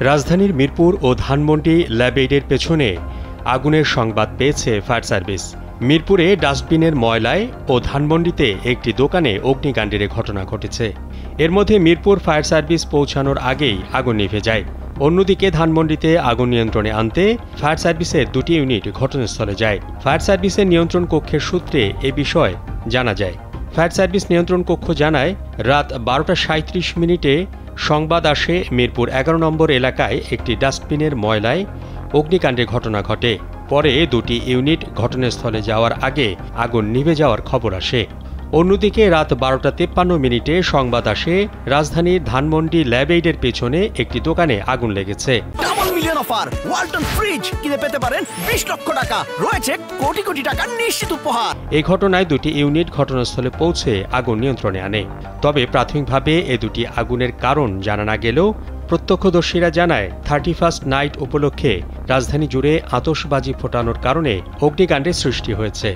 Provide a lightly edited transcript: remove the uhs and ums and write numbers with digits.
রাজধানীর মিরপুর ও ধানমন্ডি ল্যাবএইডের পেছনে আগুনের সংবাদ পেয়েছে ফায়ার সার্ভিস। মিরপুরে ডাস্টবিনের ময়লায় ও ধানমন্ডিতে একটি দোকানে অগ্নিকাণ্ডের ঘটনা ঘটেছে। এর মধ্যে মিরপুর ফায়ার সার্ভিস পৌঁছানোর আগেই আগুন নিভে যায়। অন্যদিকে ধানমন্ডিতে আগুন নিয়ন্ত্রণে আনতে ফায়ার সার্ভিসের দুটি ইউনিট ঘটনাস্থলে যায়। ফায়ার সার্ভিসের নিয়ন্ত্রণ কক্ষের সূত্রে এ বিষয় জানা যায়। ফায়ার সার্ভিস নিয়ন্ত্রণ কক্ষ জানায়, রাত 12:37 সংবাদ আসে মিরপুর 11 নম্বর এলাকায় একটি ডাস্টবিনের ময়লায় অগ্নিকাণ্ডের ঘটনা ঘটে। পরে দুটি ইউনিট ঘটনাস্থলে যাওয়ার আগে আগুন নিভে যাওয়ার খবর আসে। অন্যদিকে রাত 12:53 সংবাদ আসে রাজধানীর ধানমন্ডি ল্যাবএইডের পেছনে একটি দোকানে আগুন লেগেছে। Double million offer, Walton fridge কিনে পেতে পারেন 20 লক্ষ টাকা, রয়েছে কোটি কোটি টাকার নিশ্চিত উপহার। এই ঘটনায় দুটি ইউনিট ঘটনাস্থলে পৌঁছে আগুন নিয়ন্ত্রণে আনে। তবে প্রাথমিকভাবে এ দুটি আগুনের কারণ জানা না গেলেও প্রত্যক্ষদর্শীরা জানায় 31st নাইট উপলক্ষে রাজধানী জুড়ে আতশবাজি ফোটানোর কারণে অগ্নিকাণ্ডের সৃষ্টি হয়েছে।